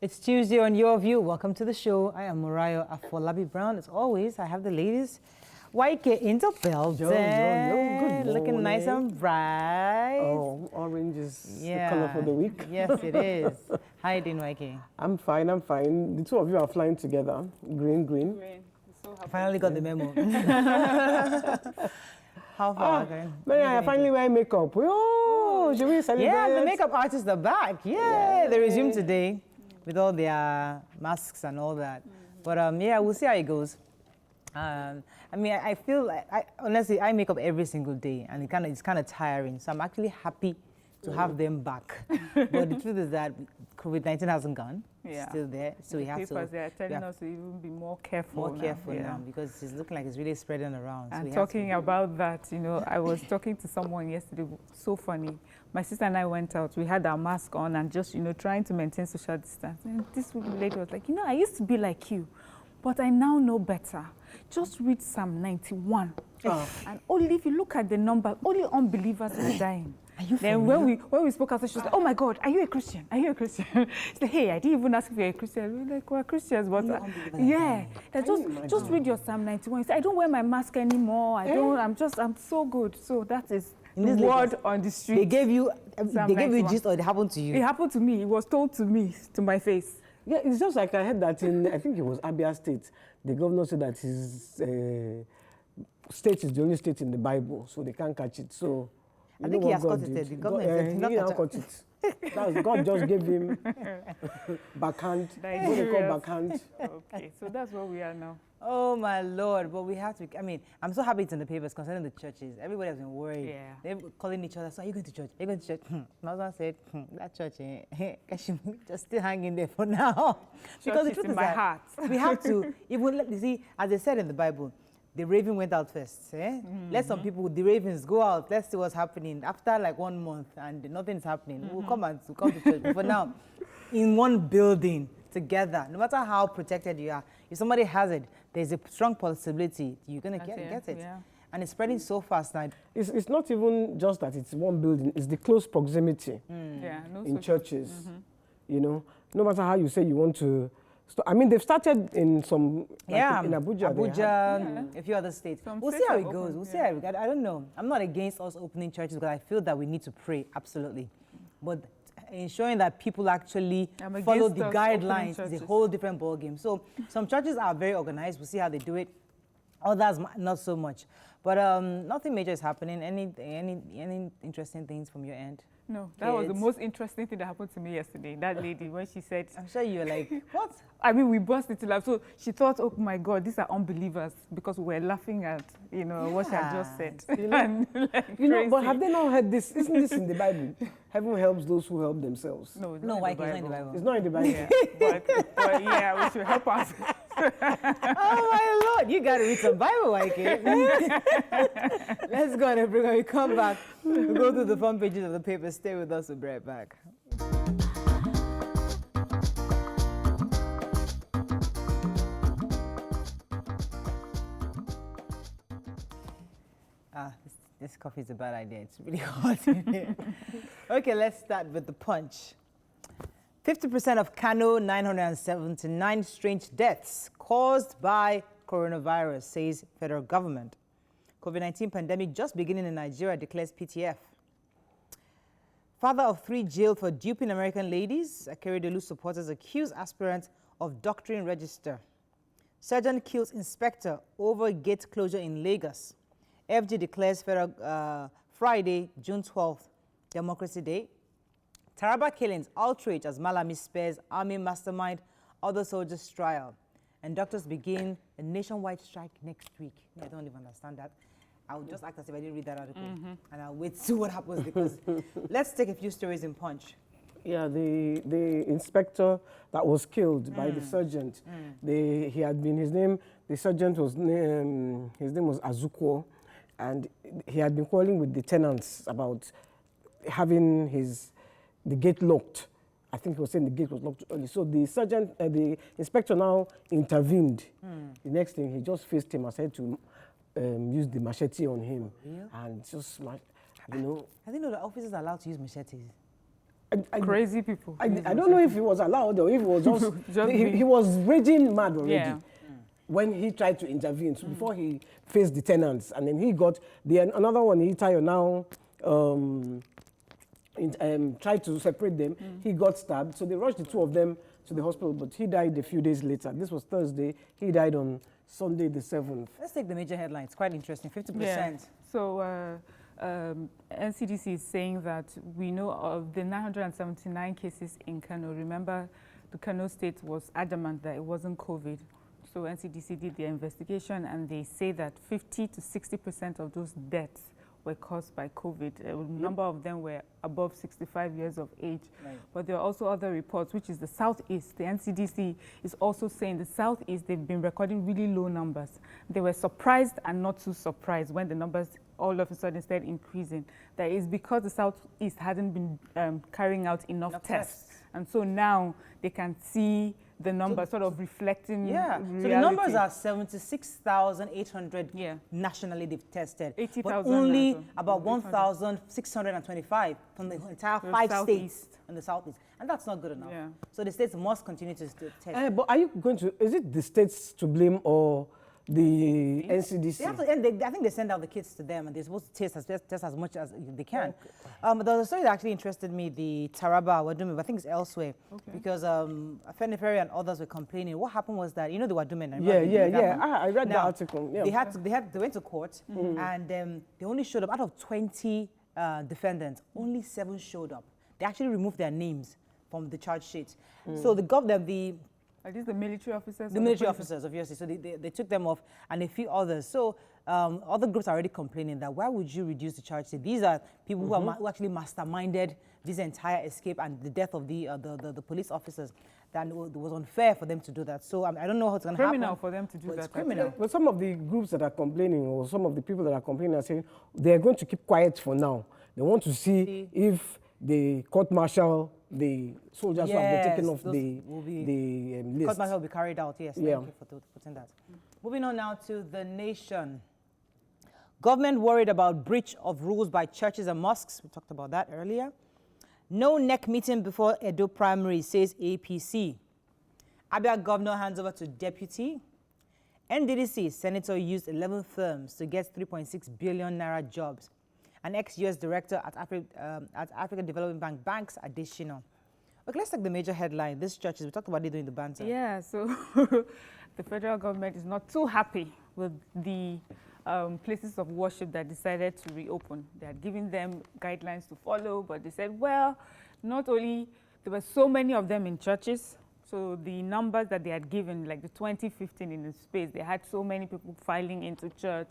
It's Tuesday on Your View. Welcome to the show. I am Mariah Afolabi Brown. As always, I have the ladies. Whitey in the building. Good morning. Looking nice and bright. Oh, orange is the color for the week. Yes, it is. How you doing, Whitey? I'm fine. The two of you are flying together. Green. So I finally got the memo. How far? I finally wear makeup. Oh, should we celebrate? Yeah, the makeup artists are back. Yeah, they resumed today with all their masks and all that. But yeah, we'll see how it goes. I mean, I feel like, honestly, I make up every single day, and it's kind of tiring. So I'm actually happy to have them back. But the truth is that COVID-19 hasn't gone. It's still there. So we have to. They are telling us to even be more careful. More careful now, because it's looking like it's really spreading around. And so talking about that, you know, I was talking to someone yesterday. So funny. My sister and I went out. We had our mask on and just, you know, trying to maintain social distance. And this lady was like, you know, I used to be like you, but I now know better. Just read Psalm 91. And only if you look at the number, only unbelievers are dying. Then when we spoke after, she was like, oh my God, are you a Christian? Are you a Christian? She said, hey, I didn't even ask if you're a Christian. We're like, we're Christians, but yeah. Just read your Psalm 91. He said, I don't wear my mask anymore. I'm so good. So that is the word on the street. They gave you gist, or it happened to you? It happened to me. It was told to me, to my face. Yeah, it's just like I heard that I think it was Abia State. The governor said that his state is the only state in the Bible, so they can't catch it. So I think he has caught it. The government he didn't caught it. God just gave him backhand. What they call backhand. Okay, so that's where we are now. Oh my Lord, but we have to, I mean, I'm so happy it's in the papers concerning the churches. Everybody has been worried. Yeah. They're calling each other, so are you going to church? Are you going to church? My husband said, that church, just still hanging there for now. Because the truth is my heart. We have to, even, you see, as they said in the Bible, the raven went out first. Let some people, the ravens, go out. Let's see what's happening. After like 1 month and nothing's happening, we'll come to church. But for now, in one building, together, no matter how protected you are, if somebody has it, there's a strong possibility you're going to get it. Yeah. And it's spreading so fast now. It's not even just that it's one building, it's the close proximity in churches. You know, no matter how you say you want to. I mean, they've started in some, in Abuja, a few other states. We'll see how it goes. We'll see how it goes. I don't know. I'm not against us opening churches because I feel that we need to pray, absolutely. But ensuring that people actually follow the guidelines is a whole different ballgame. So some churches are very organized. We'll see how they do it. Others, not so much. But nothing major is happening. Any interesting things from your end? No, that was the most interesting thing that happened to me yesterday. That lady, when she said... I'm sure you were like, what? I mean, we burst into laugh. So she thought, oh my God, these are unbelievers, because we were laughing at, you know, what she had just said. You know, but have they not heard this? Isn't this in the Bible? Heaven helps those who help themselves. No, why it's not in the Bible. It's not in the Bible. Yeah, but yeah, we should help us. Oh my Lord, you got to read some Bible, YK. Let's go on, everyone. We come back. We'll go through the front pages of the paper. Stay with us. We'll be right back. This coffee is a bad idea. It's really hot in here. Okay, let's start with the punch. 50% of Kano 979 strange deaths caused by coronavirus, says federal government. COVID-19 pandemic just beginning in Nigeria, declares PTF. Father of 3 jailed for duping American ladies. Akeredolu supporters accuse aspirant of doctoring register. Sergeant kills inspector over gate closure in Lagos. FG declares federal Friday, June 12th, Democracy Day. Taraba killings, outrage as Malami spares army mastermind, other soldiers trial. And doctors begin a nationwide strike next week. I don't even understand that. I'll just act as if I didn't read that article. And I'll wait to see what happens, because let's take a few stories in Punch. Yeah, the inspector that was killed by the sergeant, he had been, the sergeant was, his name was Azuko, and he had been quarreling with the tenants about having the gate locked. I think he was saying the gate was locked early. So the sergeant, the inspector now intervened. The next thing, he just faced him and said to use the machete on him. And just, you know. I didn't know the officers are allowed to use machetes. Crazy people. I don't know if he was allowed or if he was just, he was raging mad already when he tried to intervene before he faced the tenants. And then he got, another one, Itayo now tried to separate them. He got stabbed, so they rushed the two of them to the hospital, but he died a few days later. This was Thursday. He died on Sunday the 7th. Let's take the major headlines. Quite interesting, 50%. Yeah. So NCDC is saying that we know of the 979 cases in Kano. Remember, the Kano state was adamant that it wasn't COVID. So NCDC did their investigation, and they say that 50 to 60% of those deaths were caused by COVID. A number of them were above 65 years of age. Right. But there are also other reports, which is the Southeast. The NCDC is also saying the Southeast, they've been recording really low numbers. They were surprised and not too surprised when the numbers all of a sudden started increasing. That is because the Southeast hadn't been carrying out enough tests. And so now they can see the number sort of reflecting reality. So the numbers are 76,800 nationally they've tested. 80,000. But only about 1,625 from the entire 5 states in the Southeast. And that's not good enough. Yeah. So the states must continue to test. But are you going to, is it the states to blame or the NCDC? They have to, I think they send out the kits to them, and they're supposed to test as much as they can. Okay. There was a story that actually interested me, the Taraba, Wadume, but I think it's elsewhere, because Afenifere and others were complaining. What happened was that, you know the Wadume? I read the article. Yeah. They went to court, and they only showed up, out of 20 defendants, only 7 showed up. They actually removed their names from the charge sheet. So are these the military officers? The military officers, obviously. So they took them off, and a few others. So other groups are already complaining that why would you reduce the charge sheet? These are people who actually masterminded this entire escape and the death of the police officers. That it was unfair for them to do that. So I don't know how it's going to happen. Criminal for them to do that. It's criminal. But some of the groups that are complaining, or some of the people that are complaining, are saying they're going to keep quiet for now. They want to see if the court-martial the soldiers who have been taken off the list. Court martial will be carried out, yes. Thank you for putting that. Moving on now to The Nation. Government worried about breach of rules by churches and mosques. We talked about that earlier. No neck meeting before Edo primary, says APC. Abia governor hands over to deputy. NDDC senator used 11 firms to get 3.6 billion naira jobs. An ex-US director at African Development Bank banks additional. Okay, let's take the major headline. This churches, we talked about it during the banter. Yeah, so the federal government is not too happy with the places of worship that decided to reopen. They had given them guidelines to follow, but they said, well, not only, there were so many of them in churches, so the numbers that they had given, like the 2015 in the space, they had so many people filing into church.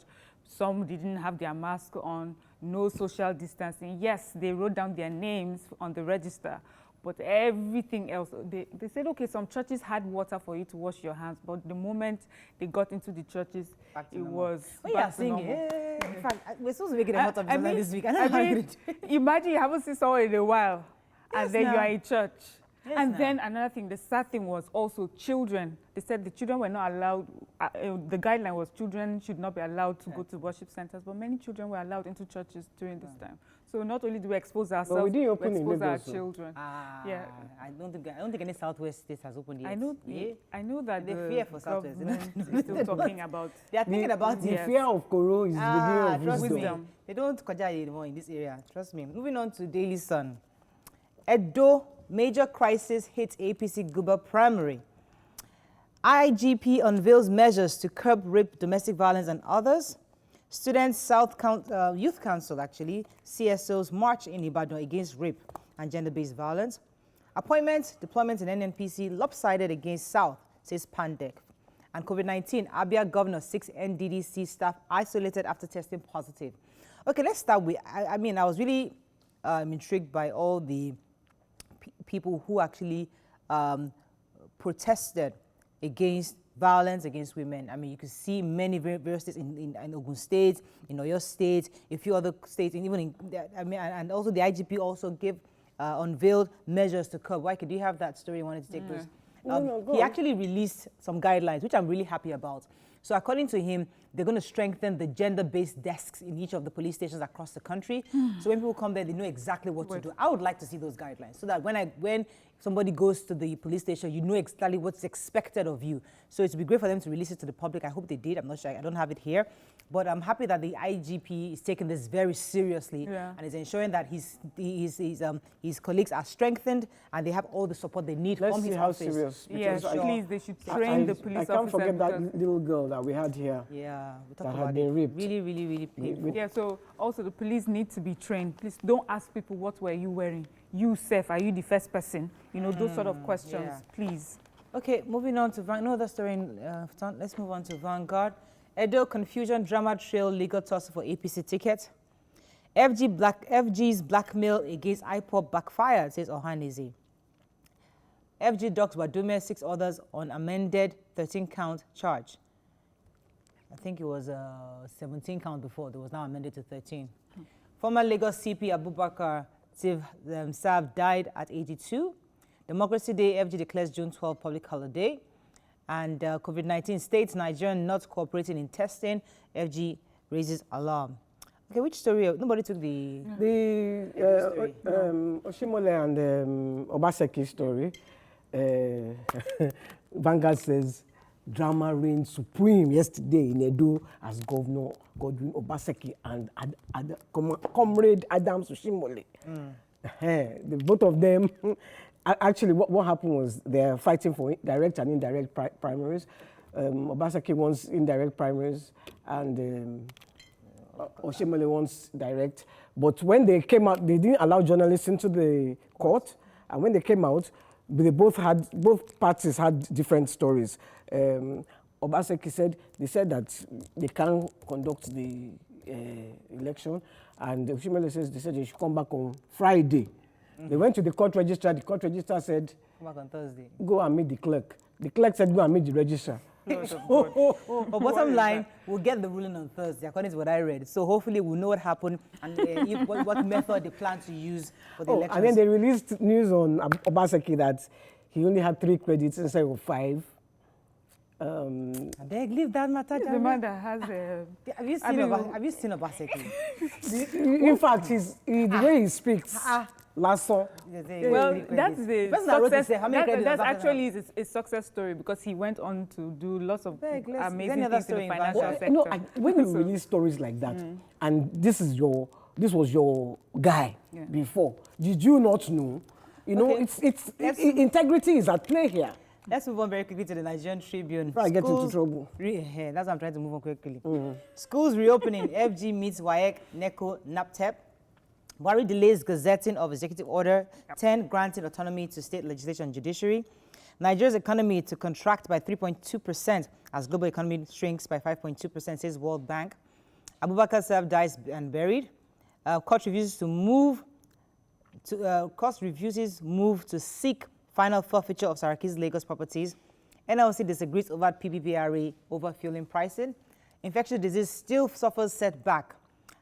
Some didn't have their mask on, no social distancing. Yes, they wrote down their names on the register, but everything else, they said, okay, some churches had water for you to wash your hands, but the moment they got into the churches, it was back to normal. In fact, we're supposed to make it a hot of this week. Imagine you haven't seen someone in a while, and then you are in church. And then another thing, the sad thing was also children. They said the children were not allowed, the guideline was children should not be allowed to go to worship centers, but many children were allowed into churches during this time. So not only do we expose ourselves, we expose our children. I don't think any Southwest state has opened yet. I know that they fear for Southwest. They're still talking about. They are thinking about the fear of Koro is the beginning of wisdom. They don't kaja anymore in this area. Trust me. Moving on to Daily Sun. Edo. Major crisis hits APC Guba primary. IGP unveils measures to curb rape, domestic violence, and others. Students Youth Council, actually, CSOs march in Ibadan against rape and gender-based violence. Appointments, deployments in NNPC lopsided against South, says Pandek. And COVID-19, Abia governor 6 NDDC staff isolated after testing positive. Okay, let's start with, I was really intrigued by all the people who actually protested against violence against women. I mean, you could see many various states in Ogun State, in Oyo State, a few other states, and even and also the IGP also unveiled measures to curb. Waike, do you have that story you wanted to take place? No, he actually released some guidelines, which I'm really happy about. So according to him, they're going to strengthen the gender-based desks in each of the police stations across the country. So when people come there, they know exactly what to do. I would like to see those guidelines so that when somebody goes to the police station, you know exactly what's expected of you. So it would be great for them to release it to the public. I hope they did. I'm not sure. I don't have it here. But I'm happy that the IGP is taking this very seriously and is ensuring that his colleagues are strengthened and they have all the support they need from his office. Serious. Yes, please, they should train the police officer. I can't forget that little girl that we had here. Yeah, we talked that about had been raped. Really, really, really painful. Yeah, so also the police need to be trained. Please don't ask people, what were you wearing? You, Seth, are you the first person? You know, those sort of questions, please. Okay, moving on to no other story. Let's move on to Vanguard. Edo confusion, drama trail, legal tussle for APC ticket. FG's blackmail against IPOB backfired, says Ohaneze. FG docs Wadume, 6 others on amended 13-count charge. I think it was 17 count before. There was now amended to 13. Former Lagos CP Abubakar Sav died at 82. Democracy Day, FG declares June 12 public holiday. And COVID-19 states Nigerian not cooperating in testing. FG raises alarm. Okay, which story? Nobody took the Oshimole and Obaseki story. Vanguard says drama reigned supreme yesterday in Edo as Governor Godwin Obaseki and Comrade Adams Oshimole. Both of them. Actually, what happened was they're fighting for direct and indirect primaries. Obaseki wants indirect primaries and Oshimole wants direct. But when they came out, they didn't allow journalists into the court. And when they came out, both parties had different stories. Obaseki said that they can't conduct the election. And Oshimole says they said they should come back on Friday. They went to the court registrar. The court registrar said, come back on Thursday. Go and meet the clerk. The clerk said, go and meet the registrar. But bottom line, we'll get the ruling on Thursday, according to what I read. So hopefully we'll know what happened and what method they plan to use for the elections. And then they released news on Obaseki that he only had 3 credits instead of 5. Beg, leave that matter. The man that has have you seen Obaseki? In fact, the way he speaks, last song. Well, that's the success. That's actually a success story because he went on to do lots of amazing things in the financial sector. No, when you release stories like that, and this was your guy before, did you not know? You know, integrity is at play here. Let's move on very quickly to the Nigerian Tribune. Before I get into trouble. That's why I'm trying to move on quickly. Schools reopening. FG meets WAEC, NECO, NAPTEP. Buhari delays gazetting of executive order 10 granting autonomy to state legislature and judiciary. Nigeria's economy to contract by 3.2% as global economy shrinks by 5.2%, says World Bank. Abubakar Sav dies and buried. Court refuses move to seek final forfeiture of Saraki's Lagos properties. NLC disagrees over PPPRA over fueling pricing. Infectious disease still suffers setback.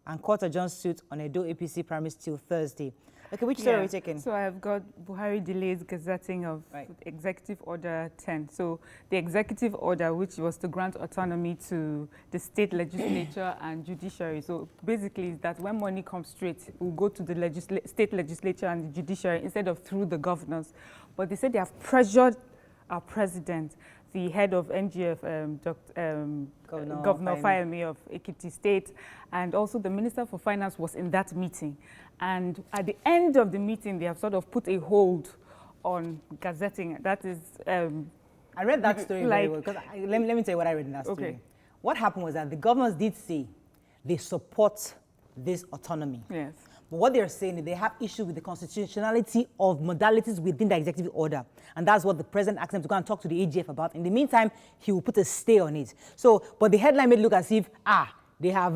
And court adjourns suit on Edo APC primaries till Thursday. Okay, which story are we taking? So I've got Buhari delays gazetting of Executive Order 10. So the executive order, which was to grant autonomy to the state legislature and judiciary. So basically, is that when money comes straight, it will go to the state legislature and the judiciary instead of through the governors. But they said they have pressured our president, the head of NGF, Governor Fayemi of Ekiti State, and also the Minister for Finance was in that meeting. And at the end of the meeting, they have sort of put a hold on gazetting. That is... I read that story very well, because let me tell you what I read in that story. What happened was that the governors did say they support this autonomy. Yes. But what they're saying is they have issue with the constitutionality of modalities within the executive order. And that's what the president asked them to go and talk to the AGF about. In the meantime, he will put a stay on it. So, but the headline made it look as if, they have,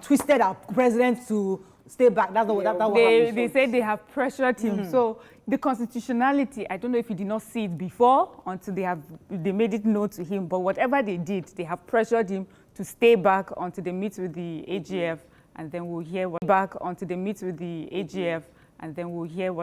twisted our president to stay back. That's what they said they have pressured him. So the constitutionality, I don't know if he did not see it before until they made it known to him. But whatever they did, they have pressured him to stay back until they meet with the AGF. And then we'll hear what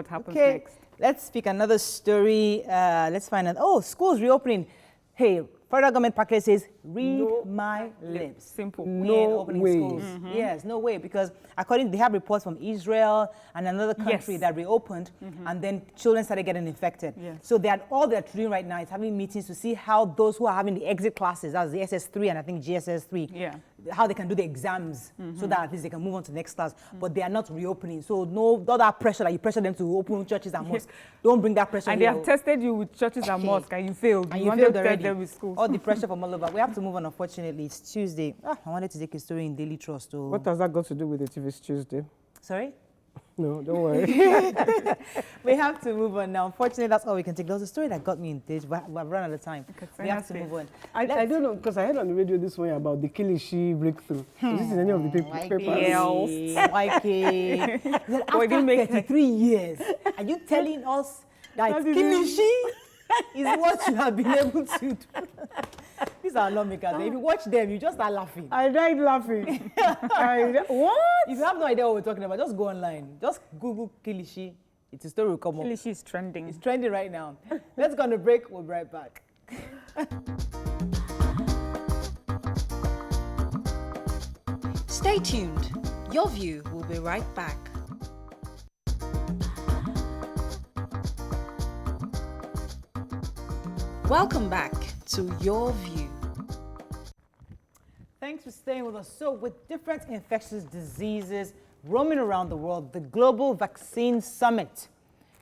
happens next. Let's pick another story. Let's find out. Oh, schools reopening. Hey, Federal government package says, read my lips. Simple. No opening way. schools. Yes, no way, because they have reports from Israel and another country that reopened, and then children started getting infected. Yes. So all they're doing right now is having meetings to see how those who are having the exit classes, that's the SS3 and I think GSS3, how they can do the exams so that at least they can move on to the next class. But they are not reopening. So all that pressure that you pressure them to open churches and mosques. Don't bring that pressure. And they have tested you with churches and mosques and you failed. And you failed already. Them with schools. All the pressure from all over. We have to move on, unfortunately. It's Tuesday. I wanted to take a story in Daily Trust. What has that got to do with it if it's Tuesday? Sorry? No, don't worry. We have to move on now. Unfortunately, that's all we can take. There was a story that got me in this, but we've run out of time. Okay, we have to move on. I don't know, because I heard on the radio this morning about the Kilishi breakthrough. Is this in any of the papers? After 33 years, are you telling us that Kilishi is what you have been able to do? These are lawmakers. If you watch them, you just start laughing. I died laughing. What? If you have no idea what we're talking about, just go online. Just Google Kilishi. It's a story will come up. Kilishi is trending. It's trending right now. Let's go on a break. We'll be right back. Stay tuned. Your View will be right back. Welcome back to Your View. Thanks for staying with us. So with different infectious diseases roaming around the world, the Global Vaccine Summit,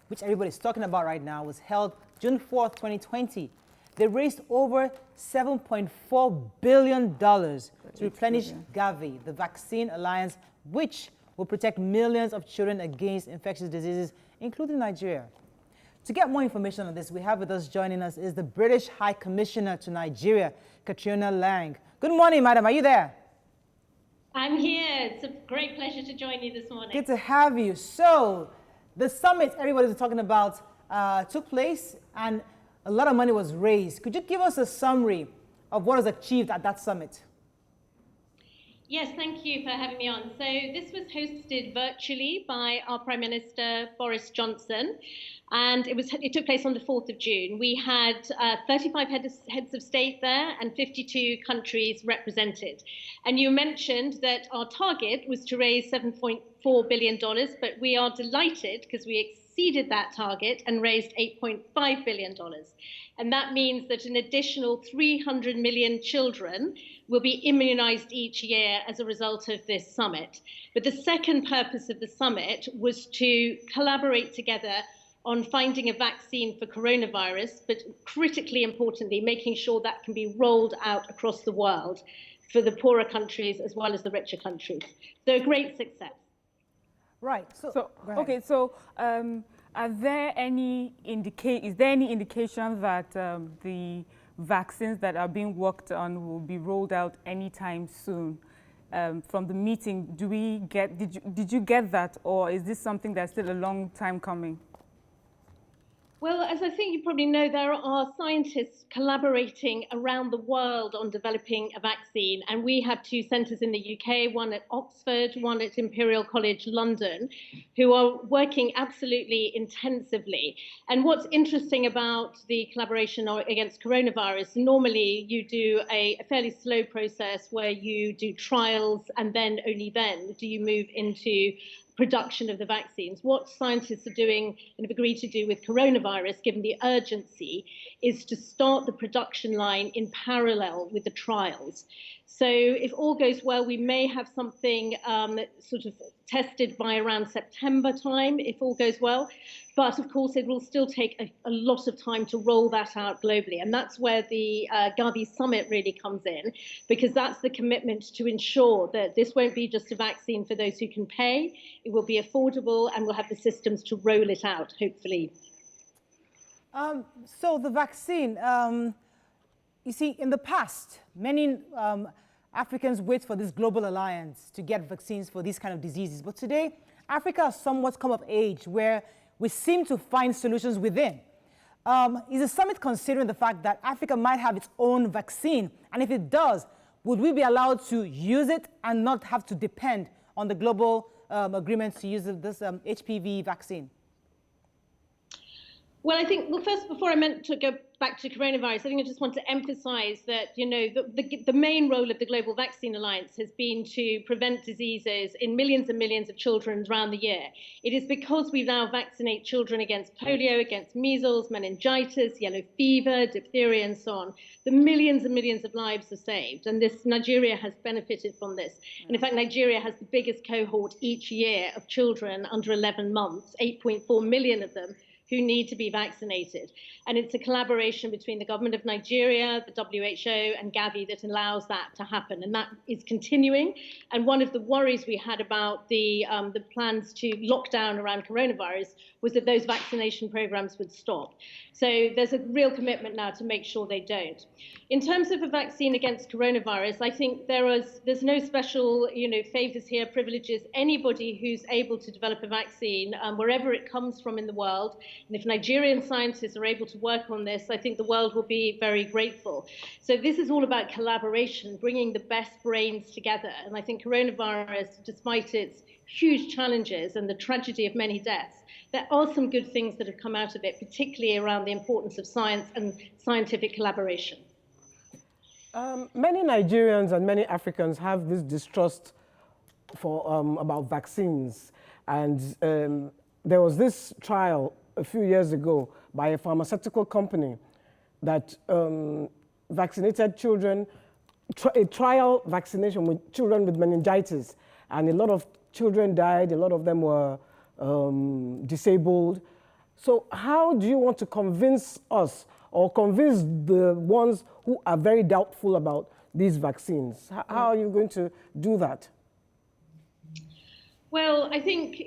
which everybody's talking about right now, was held June 4th, 2020. They raised over $7.4 billion to replenish Gavi, the vaccine alliance, which will protect millions of children against infectious diseases, including Nigeria. To get more information on this, we have with us joining us is the British High Commissioner to Nigeria, Katrina Lang. Good morning, madam. Are you there? I'm here. It's a great pleasure to join you this morning. Good to have you. So, the summit everybody's talking about took place and a lot of money was raised. Could you give us a summary of what was achieved at that summit? Yes, thank you for having me on. So this was hosted virtually by our Prime Minister, Boris Johnson, and it took place on the 4th of June. We had 35 heads of state there and 52 countries represented. And you mentioned that our target was to raise $7.4 billion, but we are delighted because we exceeded that target and raised $8.5 billion. And that means that an additional 300 million children will be immunized each year as a result of this summit. But the second purpose of the summit was to collaborate together on finding a vaccine for coronavirus, but critically importantly, making sure that can be rolled out across the world for the poorer countries as well as the richer countries. So a great success. Right. So okay. So is there any indication that the vaccines that are being worked on will be rolled out anytime soon? From the meeting, did you get that, or is this something that's still a long time coming? Well, as I think you probably know, there are scientists collaborating around the world on developing a vaccine. And we have two centres in the UK, one at Oxford, one at Imperial College London, who are working absolutely intensively. And what's interesting about the collaboration against coronavirus, normally you do a fairly slow process where you do trials and then only then do you move into production of the vaccines. What scientists are doing and have agreed to do with coronavirus, given the urgency, is to start the production line in parallel with the trials. So if all goes well, we may have something sort of tested by around September time, if all goes well. But of course, it will still take a lot of time to roll that out globally. And that's where the Gavi Summit really comes in, because that's the commitment to ensure that this won't be just a vaccine for those who can pay. It will be affordable and we'll have the systems to roll it out, hopefully. So the vaccine, you see, in the past, many Africans wait for this global alliance to get vaccines for these kind of diseases. But today, Africa has somewhat come of age where we seem to find solutions within. Is the summit considering the fact that Africa might have its own vaccine? And if it does, would we be allowed to use it and not have to depend on the global agreements to use this HPV vaccine? Well, I think, well, first, before I meant to go back to coronavirus, I think I just want to emphasize that, the main role of the Global Vaccine Alliance has been to prevent diseases in millions and millions of children around the year. It is because we now vaccinate children against polio, against measles, meningitis, yellow fever, diphtheria, and so on. The millions and millions of lives are saved, and Nigeria has benefited from this. And in fact, Nigeria has the biggest cohort each year of children under 11 months, 8.4 million of them, who need to be vaccinated. And it's a collaboration between the government of Nigeria, the WHO, and Gavi that allows that to happen. And that is continuing. And one of the worries we had about the plans to lock down around coronavirus was that those vaccination programs would stop. So there's a real commitment now to make sure they don't. In terms of a vaccine against coronavirus, I think there's no special favors here, privileges. Anybody who's able to develop a vaccine, wherever it comes from in the world, and if Nigerian scientists are able to work on this, I think the world will be very grateful. So this is all about collaboration, bringing the best brains together. And I think coronavirus, despite its huge challenges and the tragedy of many deaths, there are some good things that have come out of it, particularly around the importance of science and scientific collaboration. Many Nigerians and many Africans have this distrust about vaccines. And there was this trial a few years ago by a pharmaceutical company that vaccinated children, a trial vaccination with children with meningitis. And a lot of children died, a lot of them were disabled. So how do you want to convince us or convince the ones who are very doubtful about these vaccines? How are you going to do that? Well, I think,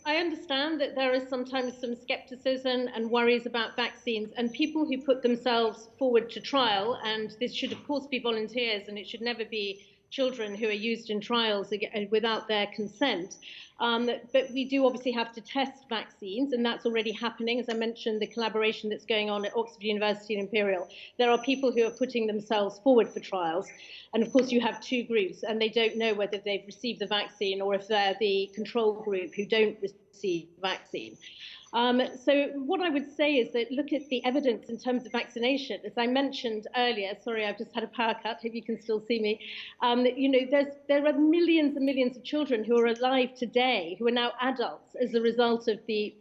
I understand that there is sometimes some skepticism and worries about vaccines, and people who put themselves forward to trial, and this should of course be volunteers and it should never be children who are used in trials without their consent. But we do obviously have to test vaccines, and that's already happening. As I mentioned, the collaboration that's going on at Oxford University and Imperial. There are people who are putting themselves forward for trials. And of course, you have two groups, and they don't know whether they've received the vaccine or if they're the control group who don't receive the vaccine. So what I would say is that look at the evidence in terms of vaccination. As I mentioned earlier, sorry, I've just had a power cut, hope you can still see me. There are millions and millions of children who are alive today, who are now adults as a result of the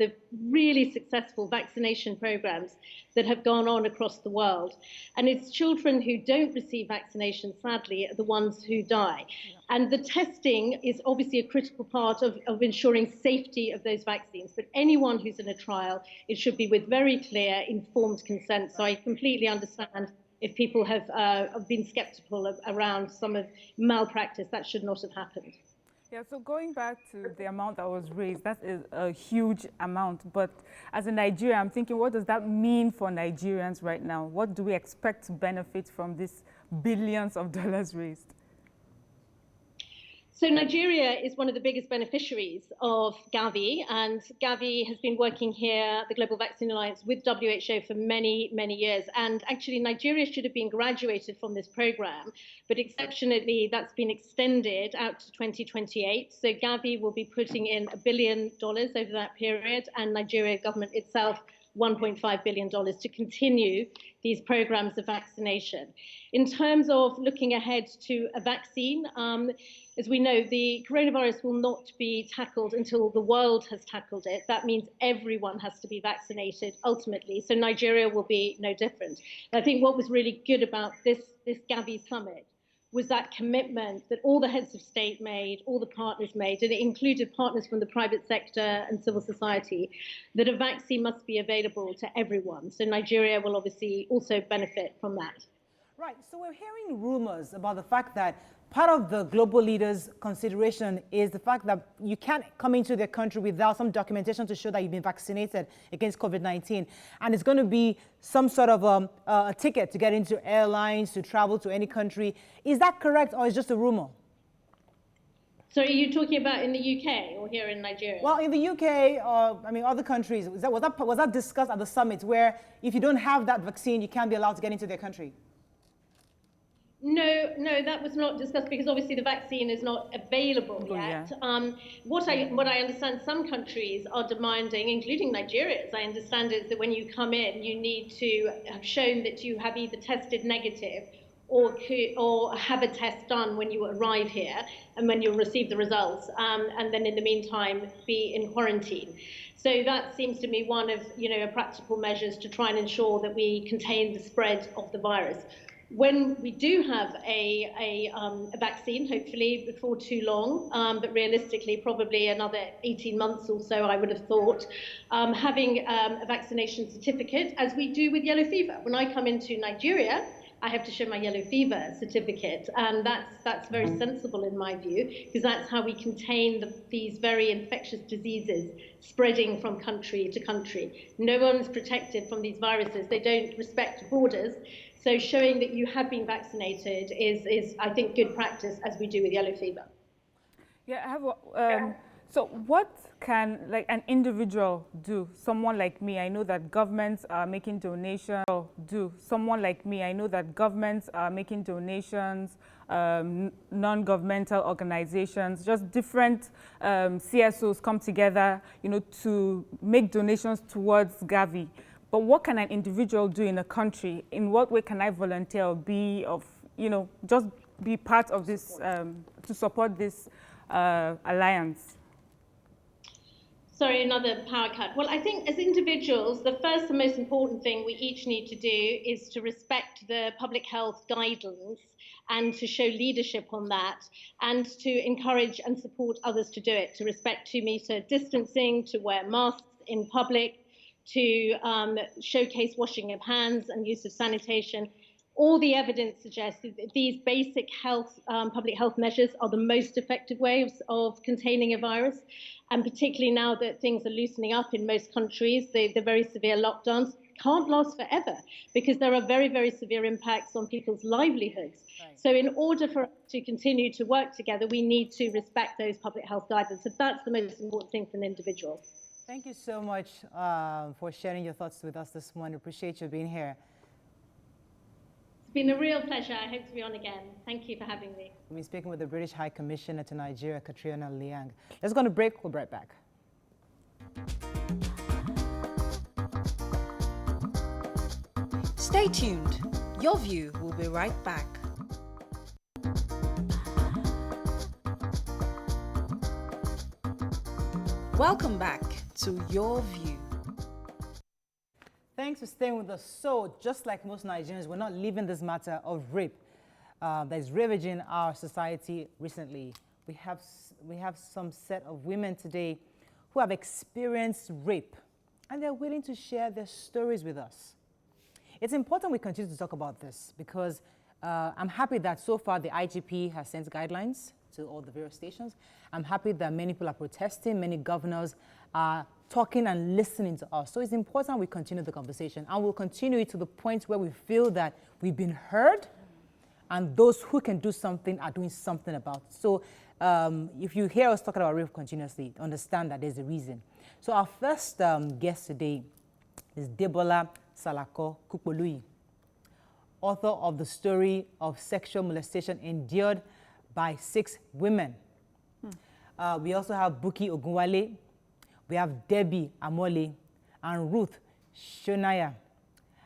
really successful vaccination programs that have gone on across the world. And it's children who don't receive vaccination, sadly, are the ones who die. And the testing is obviously a critical part of ensuring safety of those vaccines. But anyone who's in a trial, it should be with very clear, informed consent. So I completely understand if people have been skeptical around some of malpractice. That should not have happened. Yeah, so going back to the amount that was raised, that is a huge amount. But as a Nigerian, I'm thinking, what does that mean for Nigerians right now? What do we expect to benefit from this billions of dollars raised? So Nigeria is one of the biggest beneficiaries of Gavi, and Gavi has been working here, the Global Vaccine Alliance, with WHO for many, many years. And actually, Nigeria should have been graduated from this program, but exceptionally, that's been extended out to 2028. So Gavi will be putting in $1 billion over that period, and Nigeria government itself $1.5 billion to continue these programs of vaccination. In terms of looking ahead to a vaccine, as we know, the coronavirus will not be tackled until the world has tackled it. That means everyone has to be vaccinated ultimately. So Nigeria will be no different. I think what was really good about this Gavi summit was that commitment that all the heads of state made, all the partners made, and it included partners from the private sector and civil society, that a vaccine must be available to everyone. So Nigeria will obviously also benefit from that. Right, so we're hearing rumors about the fact that part of the global leaders' consideration is the fact that you can't come into their country without some documentation to show that you've been vaccinated against COVID-19. And it's going to be some sort of a ticket to get into airlines, to travel to any country. Is that correct, or is it just a rumor? So are you talking about in the UK or here in Nigeria? Well, in the UK, or other countries, was that discussed at the summit, where if you don't have that vaccine, you can't be allowed to get into their country? No, that was not discussed because obviously the vaccine is not available yet. Yeah. What I understand some countries are demanding, including Nigeria, as I understand, is that when you come in, you need to have shown that you have either tested negative or have a test done when you arrive here and when you receive the results, and then in the meantime be in quarantine. So that seems to me one of practical measures to try and ensure that we contain the spread of the virus. When we do have a vaccine, hopefully before too long, but realistically probably another 18 months or so, I would have thought, having a vaccination certificate, as we do with yellow fever. When I come into Nigeria, I have to show my yellow fever certificate, and that's very sensible in my view, because that's how we contain these very infectious diseases spreading from country to country. No one's protected from these viruses. They don't respect borders. So showing that you have been vaccinated is I think, good practice, as we do with yellow fever. Yeah, I have. So what can an individual do? Someone like me, I know that governments are making donations. Someone like me, I know that governments are making donations, non-governmental organizations, just different CSOs come together, to make donations towards Gavi. But what can an individual do in a country? In what way can I volunteer or be of, just be part of this, to support this alliance? Sorry, another power cut. Well, I think as individuals, the first and most important thing we each need to do is to respect the public health guidelines and to show leadership on that, and to encourage and support others to do it, to respect 2-meter distancing, to wear masks in public, to showcase washing of hands and use of sanitation. All the evidence suggests that these basic public health measures are the most effective ways of containing a virus. And particularly now that things are loosening up in most countries, the very severe lockdowns can't last forever, because there are very, very severe impacts on people's livelihoods. Right. So in order for us to continue to work together, we need to respect those public health guidelines. So that's the most important thing for an individual. Thank you so much for sharing your thoughts with us this morning. Appreciate you being here. It's been a real pleasure. I hope to be on again. Thank you for having me. We've been speaking with the British High Commissioner to Nigeria, Katrina Liang. Let's go on a break. We'll be right back. Stay tuned. Your View will be right back. Welcome back to Your View. Thanks for staying with us. So, just like most Nigerians, we're not leaving this matter of rape that is ravaging our society recently. We have some set of women today who have experienced rape, and they're willing to share their stories with us. It's important we continue to talk about this because I'm happy that so far the IGP has sent guidelines to all the various stations. I'm happy that many people are protesting, many governors are talking and listening to us. So it's important we continue the conversation, and we'll continue it to the point where we feel that we've been heard and those who can do something are doing something about it. So if you hear us talking about rape continuously, understand that there's a reason. So our first guest today is Debola Salako-Kupoloyi, author of the story of sexual molestation endured by 6 women. We also have Bukky Ogunwale, we have Debby, Amole, and Ruth, Shonaya,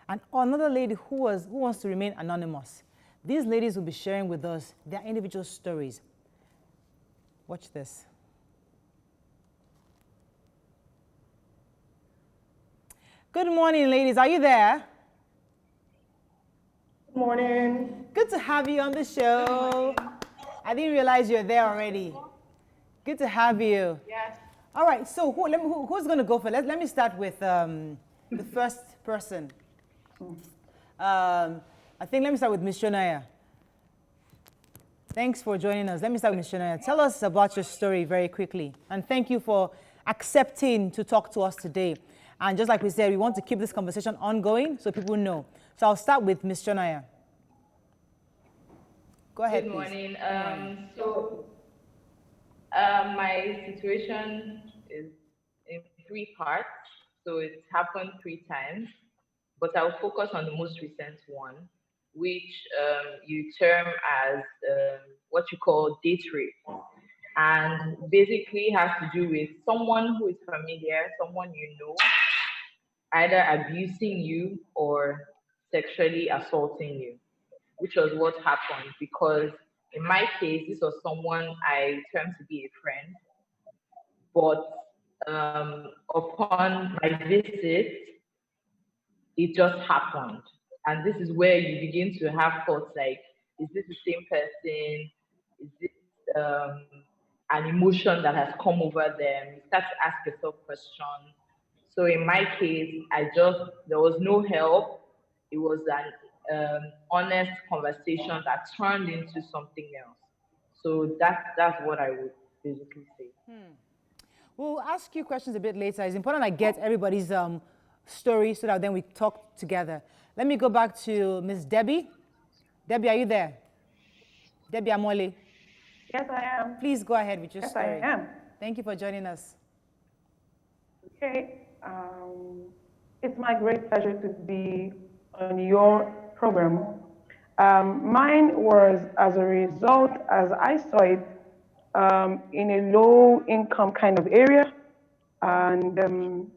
and another lady who wants to remain anonymous. These ladies will be sharing with us their individual stories. Watch this. Good morning, ladies. Are you there? Good morning. Good to have you on the show. I didn't realize you're there already. Good to have you. Yes. All right, so who's going to go for it? Let me start with the first person. I think let me start with Ms. Shonaya. Thanks for joining us. Let me start with Ms. Shonaya. Tell us about your story very quickly. And thank you for accepting to talk to us today. And just like we said, we want to keep this conversation ongoing so people know. So I'll start with Ms. Shonaya. Go ahead, Good please. morning. My situation is in 3 parts. So it's happened 3 times, but I'll focus on the most recent one, which you term as what you call date rape. And basically has to do with someone who is familiar, someone you know, either abusing you or sexually assaulting you, which was what happened. Because in my case, this was someone I termed to be a friend, but upon my visit, it just happened. And this is where you begin to have thoughts like, is this the same person? Is this an emotion that has come over them? You start to ask yourself questions. So in my case, there was no help. It was an honest conversation that turned into something else. So that's what I would basically say. We'll ask you questions a bit later. It's important I get everybody's story so that then we talk together. Let me go back to Miss Debby. Debby, are you there? Debby Amole. Yes, I am. Please go ahead with your story. Yes, I am. Thank you for joining us. Okay. It's my great pleasure to be on your program. Mine was as a result, as I saw it, in a low-income kind of area. And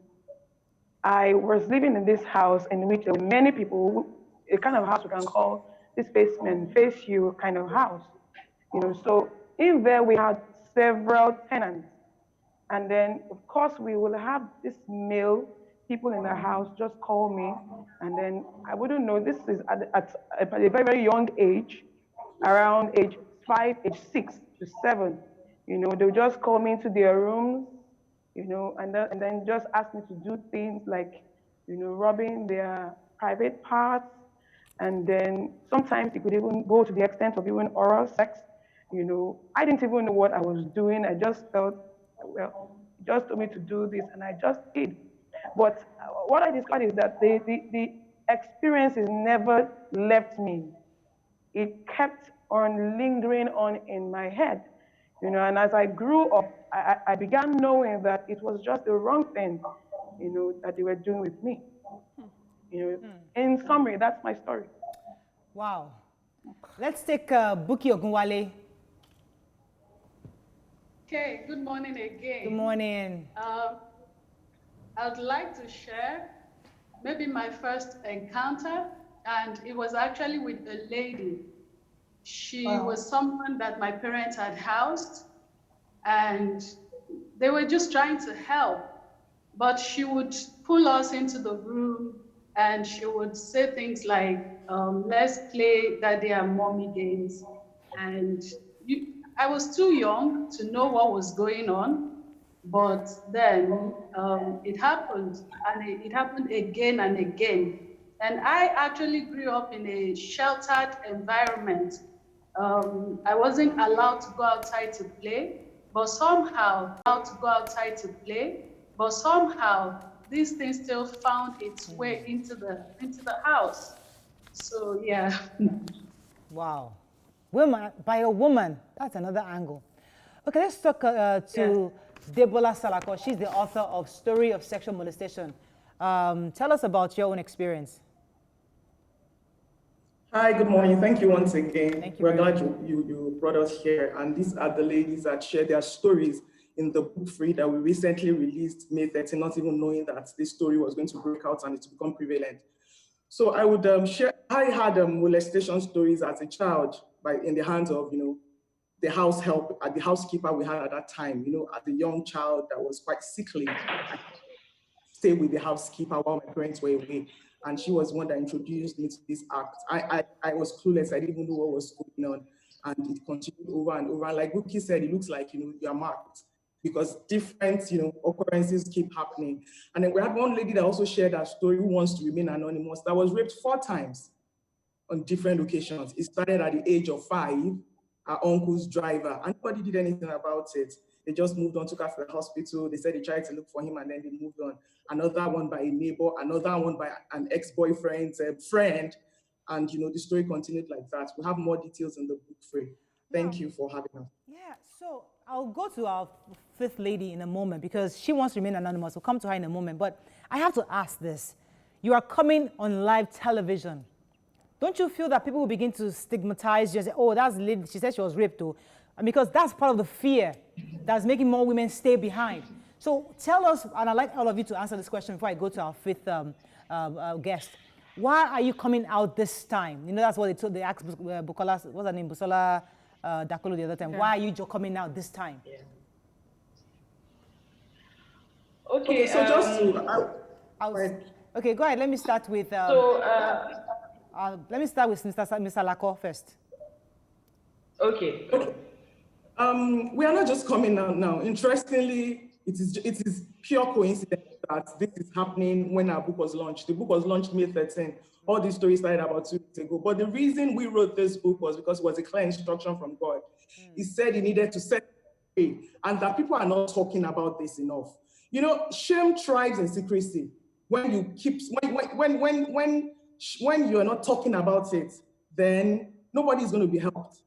I was living in this house in which there were many people, a kind of house we can call this basement, face you kind of house. So in there we had several tenants. And then, of course, we will have this male people in the house just call me. And then I wouldn't know, this is at a very, very young age, around age 5, age 6 to 7. They'll just call me into their rooms, and then just ask me to do things like, rubbing their private parts. And then sometimes it could even go to the extent of even oral sex. I didn't even know what I was doing. I just felt, well, just told me to do this, and I just did. But what I discovered is that the experiences never left me. It kept on lingering on in my head. And as I grew up, I began knowing that it was just the wrong thing, that they were doing with me. In summary, that's my story. Wow. Let's take Bukky Ogunwale. Okay, good morning again. Good morning. I'd like to share maybe my first encounter, and it was actually with a lady. She was someone that my parents had housed, and they were just trying to help, but she would pull us into the room and she would say things like, let's play daddy and mommy games. And I was too young to know what was going on, but then it happened, and it happened again and again. And I actually grew up in a sheltered environment. I wasn't allowed to go outside to play, but somehow this thing still found its way into the house. So yeah. Wow. Women, by a woman, that's another angle. Okay, let's talk to Debola Salako. She's the author of Story of Sexual Molestation. Tell us about your own experience. Hi, good morning. Thank you once again. Thank you. We're glad you brought us here. And these are the ladies that share their stories in the book free that we recently released May 13, not even knowing that this story was going to break out and it's become prevalent. So I would share, I had molestation stories as a child in the hands of, the house help, the housekeeper we had at that time, as a young child that was quite sickly. I stayed with the housekeeper while my parents were away. And she was one that introduced me to this act. I was clueless. I didn't even know what was going on. And it continued over and over. And like Bukky said, it looks like, you are marked because different, occurrences keep happening. And then we had one lady that also shared her story who wants to remain anonymous that was raped 4 times on different locations. It started at the age of 5, her uncle's driver, and nobody did anything about it. They just moved on, took her to the hospital. They said they tried to look for him and then they moved on. Another one by a neighbor, another one by an ex-boyfriend's friend. And, the story continued like that. We have more details in the book free. Thank you for having us. Yeah, so I'll go to our 5th lady in a moment because she wants to remain anonymous. We'll come to her in a moment. But I have to ask this. You are coming on live television don't you feel that people will begin to stigmatize you and say, oh, that's the lady, she said she was raped too? And because that's part of the fear that's making more women stay behind. So tell us, and I'd like all of you to answer this question before I go to our fifth guest. Why are you coming out this time? You know, that's what they asked Bukola, what's her name, Busola Dakolo the other time. Yeah. Why are you coming out this time? Yeah. Okay, so just to... okay, go ahead. Let me start with... let me start with Mr. Salako first. Okay. We are not just coming out now. Interestingly, it is pure coincidence that this is happening when our book was launched. The book was launched May 13. All these stories started about 2 weeks ago. But the reason we wrote this book was because it was a clear instruction from God. He said he needed to set free, and that people are not talking about this enough. You know, shame thrives in secrecy. When you keep, when you're not talking about it, then nobody's going to be helped.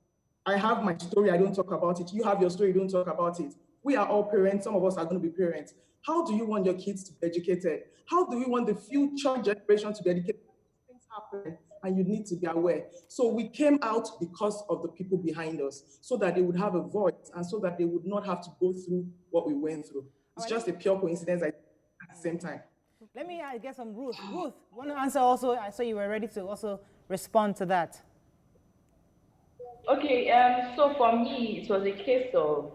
I have my story, I don't talk about it. You have your story, you don't talk about it. We are all parents, some of us are going to be parents. How do you want your kids to be educated? How do you want the future generation to be educated? Things happen and you need to be aware. So we came out because of the people behind us, so that they would have a voice and so that they would not have to go through what we went through. It's just a pure coincidence at the same time. Let me get some Ruth. Ruth, want to answer also? I saw you were ready to also respond to that. Okay, so for me, it was a case of,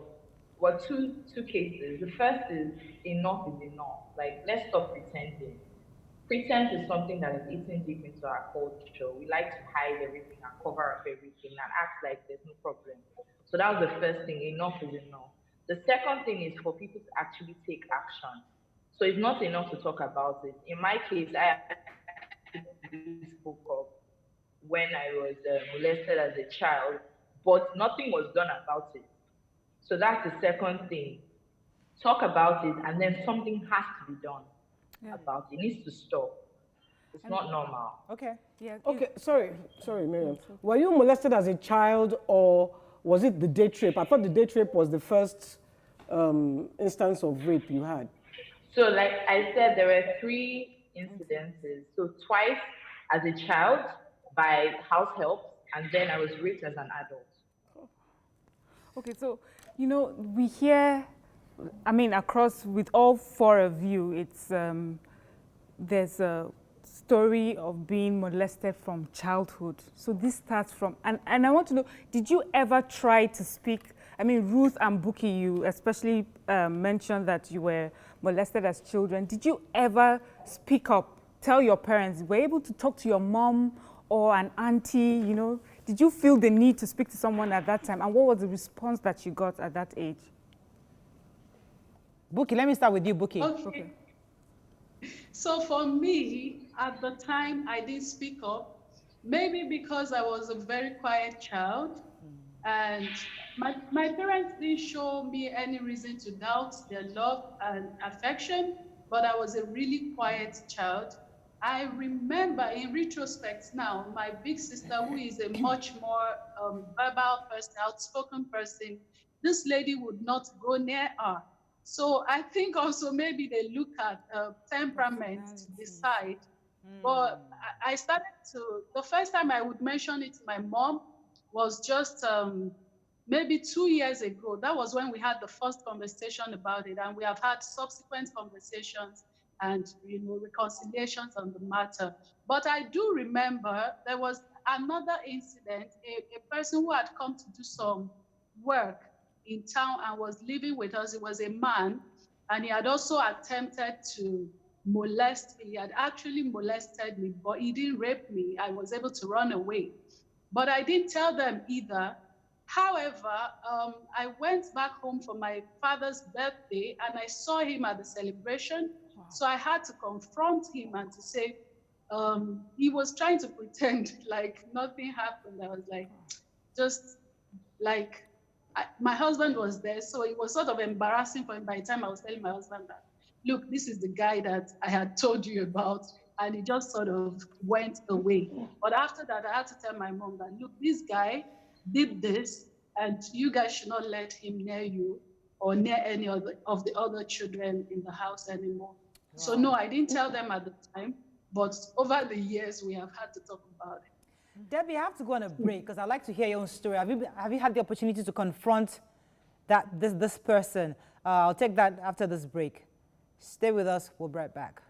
well, two cases. The first is enough is enough. Like, let's stop pretending. Pretense is something that is eaten deep into our culture. We like to hide everything and cover up everything and act like there's no problem. So that was the first thing, enough is enough. The second thing is for people to actually take action. So it's not enough to talk about it. In my case, I actually spoke up when I was molested as a child, but nothing was done about it. So that's the second thing. Talk about it, and then something has to be done about it. It needs to stop. It's not normal. Okay. Yeah. Okay. Sorry, Miriam. Were you molested as a child, or was it the date rape? I thought the date rape was the first instance of rape you had. So, like I said, there were 3 incidences. So twice as a child by house help, and then I was raped as an adult. Okay, so, you know, we hear, I mean, across with all 4 of you, it's, there's a story of being molested from childhood. So this starts from, and I want to know, did you ever try to speak? I mean, Ruth and Bukky, you especially mentioned that you were molested as children. Did you ever speak up, tell your parents, were you able to talk to your mom or an auntie, you know? Did you feel the need to speak to someone at that time? And what was the response that you got at that age? Bukky, let me start with you, Bukky. Okay. So for me, at the time, I didn't speak up, maybe because I was a very quiet child, and my parents didn't show me any reason to doubt their love and affection, but I was a really quiet child. I remember in retrospect now, my big sister, who is a much more verbal person, outspoken person, this lady would not go near her. So I think also maybe they look at temperament to decide. But I started to, the first time I would mention it to my mom was just maybe 2 years ago. That was when we had the first conversation about it, and we have had subsequent conversations and, you know, reconciliations on the matter. But I do remember there was another incident, a person who had come to do some work in town and was living with us. It was a man, and he had also attempted to molest me. He had actually molested me, but he didn't rape me. I was able to run away. But I didn't tell them either. However, I went back home for my father's birthday and I saw him at the celebration. Wow. So I had to confront him and to say, he was trying to pretend like nothing happened. I was like, just like, my husband was there. So it was sort of embarrassing for him by the time I was telling my husband that, look, this is the guy that I had told you about. And he just sort of went away. But after that, I had to tell my mom that, look, this guy did this, and you guys should not let him near you or near any of the other children in the house anymore. Wow. So no, I didn't tell them at the time, but over the years, we have had to talk about it. Debbie, I have to go on a break because I'd like to hear your own story. Have you had the opportunity to confront this person? I'll take that after this break. Stay with us. We'll be right back.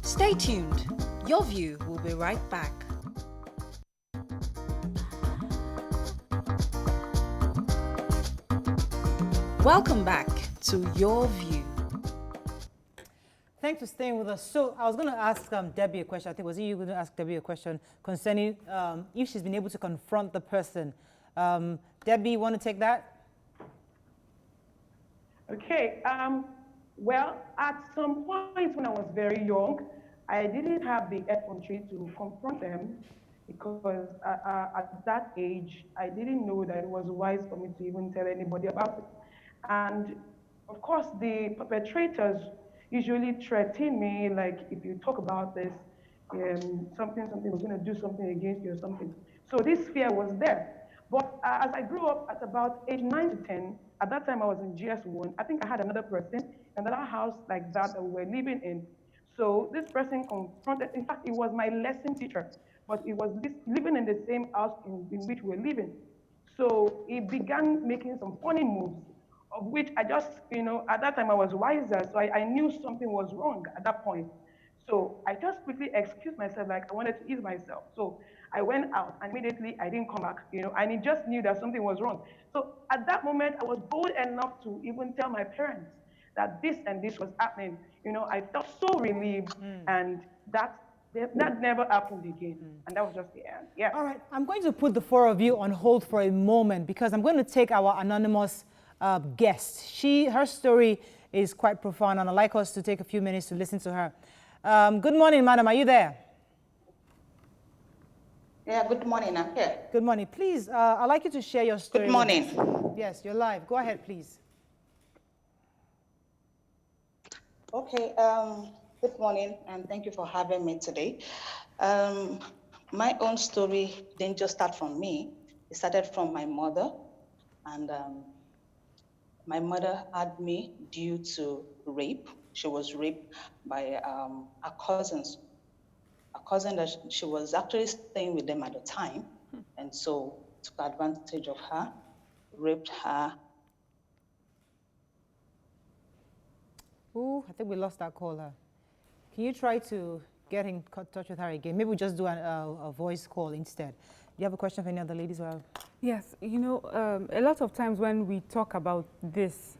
Stay tuned. Your View will be right back. Welcome back to Your View. Thanks for staying with us. So I was going to ask Debbie a question. I think was you going to ask Debbie a question concerning if she's been able to confront the person. Debbie, you want to take that? Okay. Well, at some point when I was very young, I didn't have the effrontery to confront them because at that age, I didn't know that it was wise for me to even tell anybody about it. And of course, the perpetrators usually threaten me, like, if you talk about this, something, we're going to do something against you or something. So this fear was there. But as I grew up at about age 9 to 10, at that time I was in GS1, I think I had another person, another house like that we were living in. So this person confronted, in fact, it was my lesson teacher, but it was living in the same house in which we were living. So he began making some funny moves, of which I just, at that time I was wiser, so I knew something was wrong at that point. So I just quickly excused myself, like I wanted to ease myself. So I went out, and immediately I didn't come back, and he just knew that something was wrong. So at that moment, I was bold enough to even tell my parents that this and this was happening. I felt so relieved, and that never happened again. And that was just the end. Yeah. All right, I'm going to put the four of you on hold for a moment because I'm going to take our anonymous guest. Her story is quite profound, and I'd like us to take a few minutes to listen to her. Good morning, madam. Are you there? Yeah, good morning. I'm here. Good morning. Please, I'd like you to share your story. Good morning. Yes, you're live. Go ahead, please. Okay. Good morning, and thank you for having me today. My own story didn't just start from me. It started from my mother, and my mother had me due to rape. She was raped by her cousins. A cousin that she was actually staying with them at the time, and so took advantage of her, raped her. Ooh, I think we lost that caller. Can you try to get in touch with her again? Maybe we just do a voice call instead. Do you have a question for any other ladies? Yes, a lot of times when we talk about this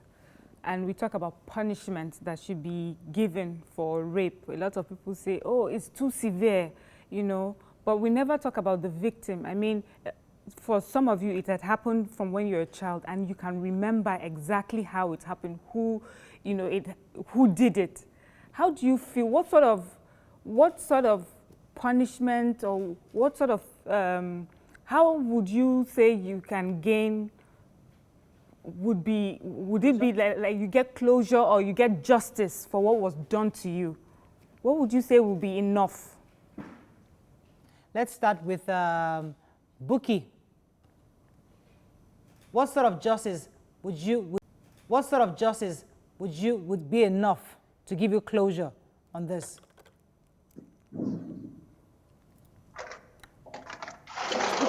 and we talk about punishment that should be given for rape, a lot of people say, oh, it's too severe, but we never talk about the victim. I mean, for some of you, it had happened from when you're a child and you can remember exactly how it happened, who did it. How do you feel? What sort of punishment or what sort of, how would you say you can gain, would it be like you get closure or you get justice for what was done to you? What would you say would be enough? Let's start with Bukky. What sort of justice would be enough to give you closure on this? Bukky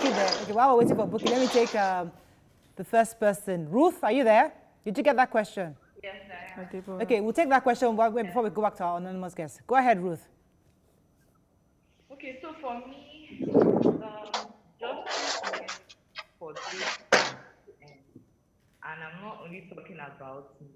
there. Okay, while we're waiting for Bukky, let me take the first person. Ruth, are you there? Did you get that question? Yes, I am. Okay, we'll take that question before we go back to our anonymous guest. Go ahead, Ruth. Okay, so for me, justice for this to end. And I'm not only talking about me.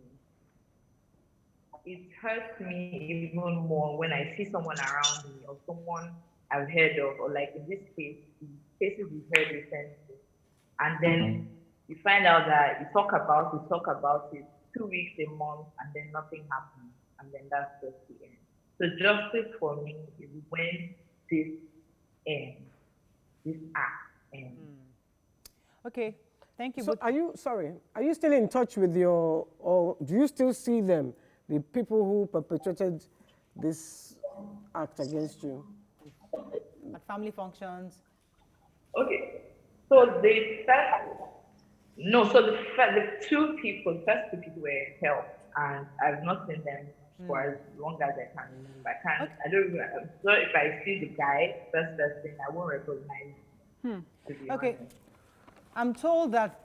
It hurts me even more when I see someone around me or someone I've heard of, or like in this case, the cases we've heard recently, and then you find out that you talk about it 2 weeks, a month, and then nothing happens, and then that's just the end. So justice for me is when this ends, this act ends. Okay, thank you. So are you still in touch with or do you still see them, the people who perpetrated this act against you? At family functions? Okay, so the two people were helped, and I've not seen them for as long as I can remember. I don't remember. So if I see the guy, first person, I won't recognize him, to be honest. I'm told that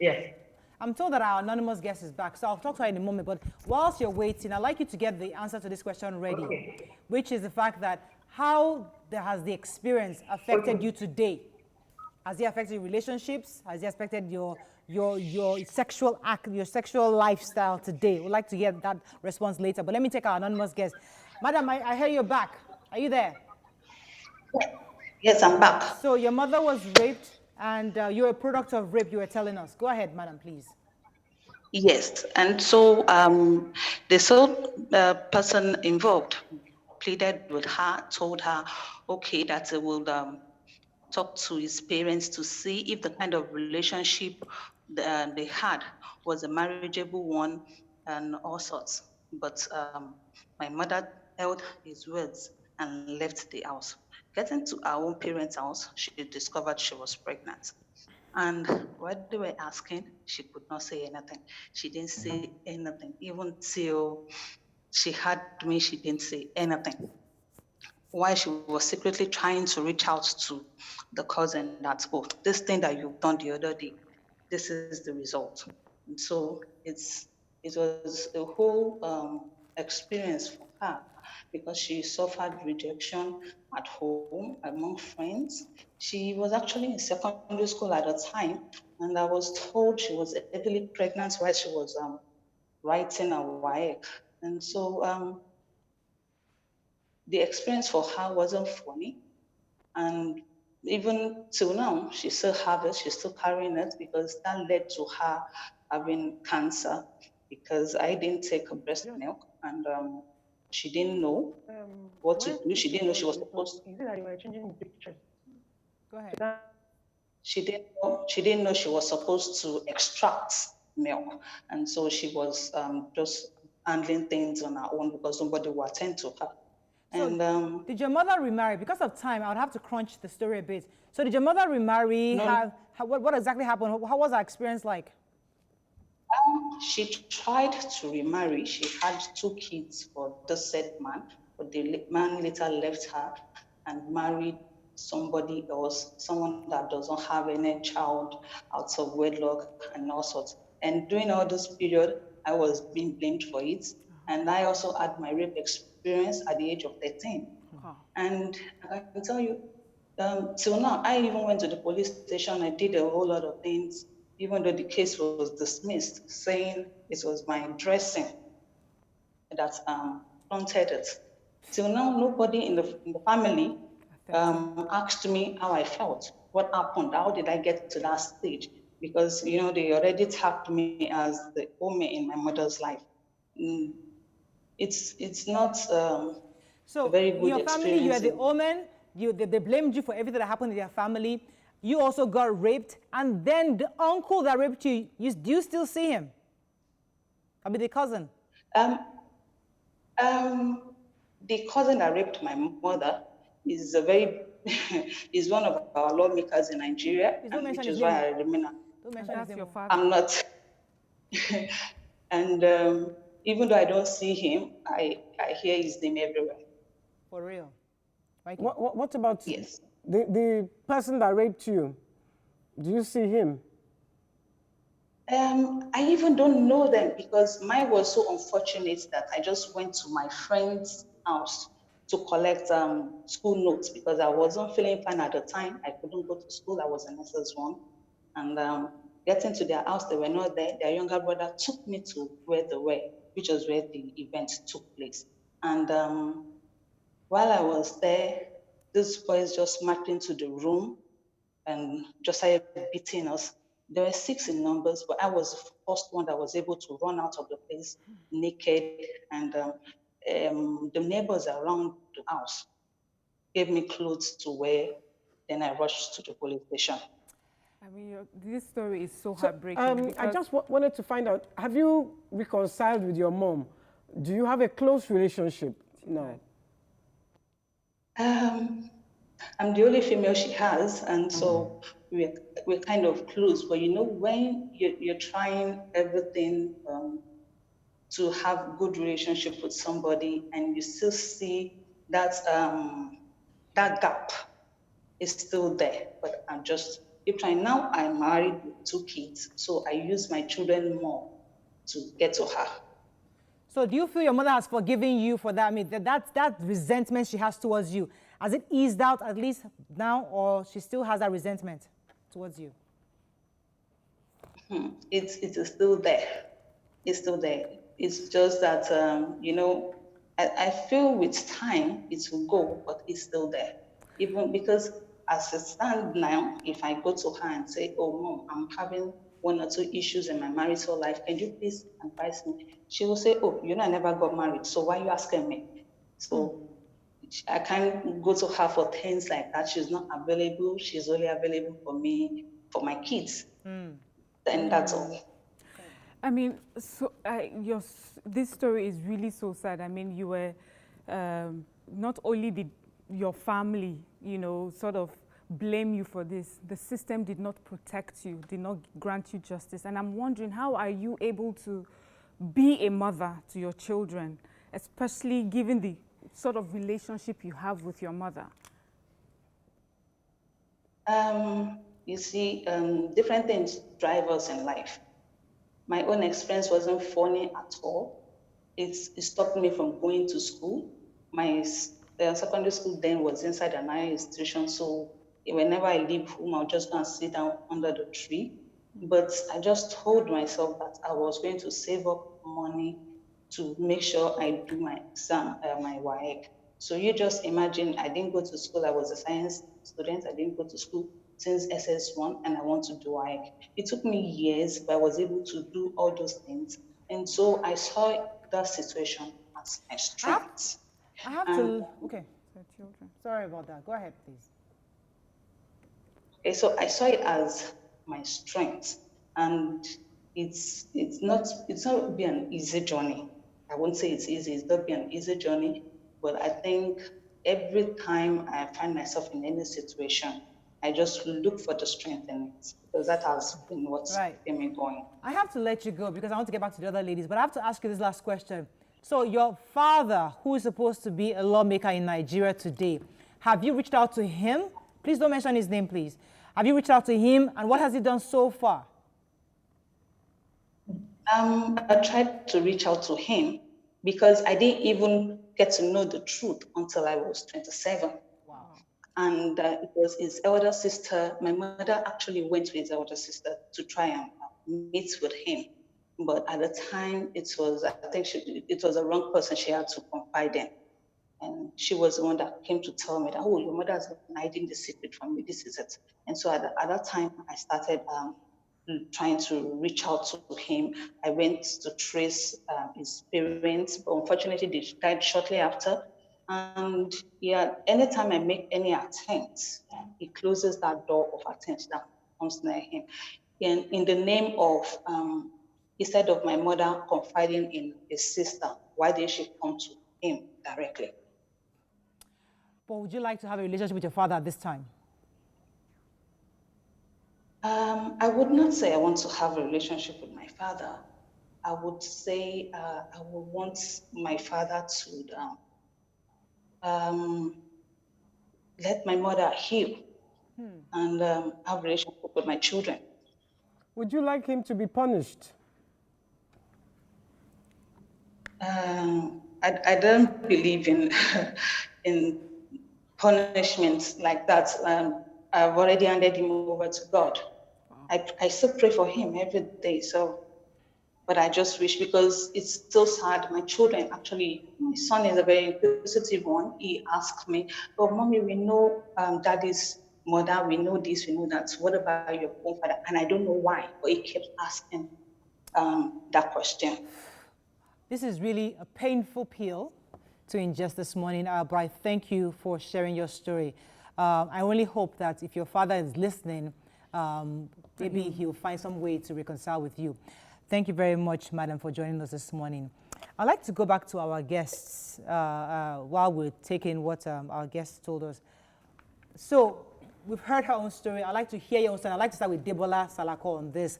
yes. I'm told that our anonymous guest is back, so I'll talk to her in a moment. But whilst you're waiting, I'd like you to get the answer to this question ready, which is the fact that how has the experience affected you today? Has it affected your relationships? Has it affected your sexual act, your sexual lifestyle today? We'd like to hear that response later. But let me take our anonymous guest. Madam, I hear you're back. Are you there? Yes, I'm back. So your mother was raped, and you're a product of rape, you were telling us. Go ahead, madam, please. Yes, and so the sole person involved pleaded with her, told her, okay, that they will talk to his parents to see if the kind of relationship they had was a marriageable one and all sorts. But my mother held his words and left the house. Getting to our own parents' house, she discovered she was pregnant. And while they were asking, she could not say anything. She didn't say anything. Even till she had me, she didn't say anything. While she was secretly trying to reach out to the cousin that, oh, this thing that you've done the other day, this is the result. And so it was a whole experience for her because she suffered rejection at home, among friends. She was actually in secondary school at the time, and I was told she was heavily pregnant while she was writing a WAEC. And so the experience for her wasn't funny. And even till now, she still has it, she's still carrying it because that led to her having cancer because I didn't take her breast milk and she didn't know what to do. She didn't know she was supposed to. Is it that you were changing the pictures? Go ahead. She didn't know she was supposed to extract milk. And so she was just handling things on her own because nobody would attend to her. So and did your mother remarry? Because of time, I would have to crunch the story a bit. So did your mother remarry? No. What exactly happened? How was her experience like? She tried to remarry. She had 2 kids for the said man, but the man later left her and married somebody else, someone that doesn't have any child out of wedlock and all sorts. And during all this period, I was being blamed for it. And I also had my rape experience at the age of 13. And I can tell you, till now, I even went to the police station. I did a whole lot of things, even though the case was dismissed, saying it was my dressing that prompted it. Till now, nobody in the family asked me how I felt, what happened, how did I get to that stage? Because they already tagged me as the woman in my mother's life. It's not So a very good in your family, you are experience. the omen. They blamed you for everything that happened in their family. You also got raped, and then the uncle that raped you, do you still see him? I mean, the cousin. The cousin that raped my mother is is one of our lawmakers in Nigeria, which is why I remain. Don't mention his name. I'm not. And even though I don't see him, I hear his name everywhere. For real. What about yes. the person that raped you? Do you see him? I even don't know them because mine was so unfortunate that I just went to my friend's house to collect school notes because I wasn't feeling fine at the time. I couldn't go to school. I was in SS1. And getting to their house, they were not there. Their younger brother took me to where they were, which was where the event took place. And while I was there, these boys just marched into the room and just started beating us. There were 6 in numbers, but I was the first one that was able to run out of the place naked. And the neighbors around the house gave me clothes to wear. Then I rushed to the police station. I mean, this story is so heartbreaking. I just wanted to find out, have you reconciled with your mom? Do you have a close relationship? No. I'm the only female she has, and so we're kind of close. But when you're trying everything to have good relationship with somebody and you still see that that gap is still there. But I'm just keep trying. Now I'm married with 2 kids, so I use my children more to get to her. So do you feel your mother has forgiven you for that? I mean, that resentment she has towards you, has it eased out at least now, or she still has that resentment towards you? It is still there. It's still there. It's just that, you know, I feel with time it will go, but it's still there. Even because as it stands now, if I go to her and say, oh, Mom, I'm having 1 or 2 issues in my marital life, can you please advise me? She will say, oh, you know, I never got married, so why are you asking me? So I can't go to her for things like that. She's not available. She's only available for me, for my kids. And that's all. I mean, so this story is really so sad. I mean, you were, not only did your family, you know, sort of blame you for this, the system did not protect you, did not grant you justice. And I'm wondering, how are you able to be a mother to your children, especially given the sort of relationship you have with your mother? You see, different things drive us in life. My own experience wasn't funny at all. It stopped me from going to school. My secondary school then was inside an higher institution, so whenever I leave home, I'll just go and sit down under the tree. But I just told myself that I was going to save up money to make sure I do my exam, my WAEC. So you just imagine, I didn't go to school. I was a science student. I didn't go to school since SS1, and I want to do WAEC. It took me years, but I was able to do all those things. And so I saw that situation as my strength. I have to, okay. Sorry about that. Go ahead, please. Okay, so I saw it as my strength, and it's not be an easy journey. I won't say it's easy. It's not be an easy journey, but I think every time I find myself in any situation, I just look for the strength in it, because that has been what's kept me going. I have to let you go because I want to get back to the other ladies, but I have to ask you this last question. So your father, who is supposed to be a lawmaker in Nigeria today, have you reached out to him? Please don't mention his name, please. Have you reached out to him, and what has he done so far? I tried to reach out to him because I didn't even get to know the truth until I was 27. Wow. And it was his elder sister. My mother actually went to his elder sister to try and meet with him. But at the time, it was, I think it was a wrong person she had to confide in. And she was the one that came to tell me that, oh, your mother has been hiding the secret from you, this is it. And so at that time, I started trying to reach out to him. I went to trace his parents, but unfortunately they died shortly after. And yeah, anytime I make any attempts, he closes that door of attempt that comes near him. And in the name of, instead of my mother confiding in his sister, why did she come to him directly? But would you like to have a relationship with your father at this time? I would not say I want to have a relationship with my father. I would say I would want my father to let my mother heal and have a relationship with my children. Would you like him to be punished? I don't believe in in punishments like that. I've already handed him over to God. I still pray for him every day. So, but I just wish, because it's so sad. My children, actually, my son is a very inquisitive one. He asked me, "Oh, mommy, we know daddy's mother. We know this, we know that. What about your own father?" And I don't know why, but he kept asking that question. This is really a painful pill to ingest this morning, but I thank you for sharing your story. I only hope that if your father is listening, maybe he'll find some way to reconcile with you. Thank you very much, madam, for joining us this morning. I'd like to go back to our guests while we're taking what our guests told us. So we've heard her own story. I'd like to hear your own story. I'd like to start with Debola Salako on this.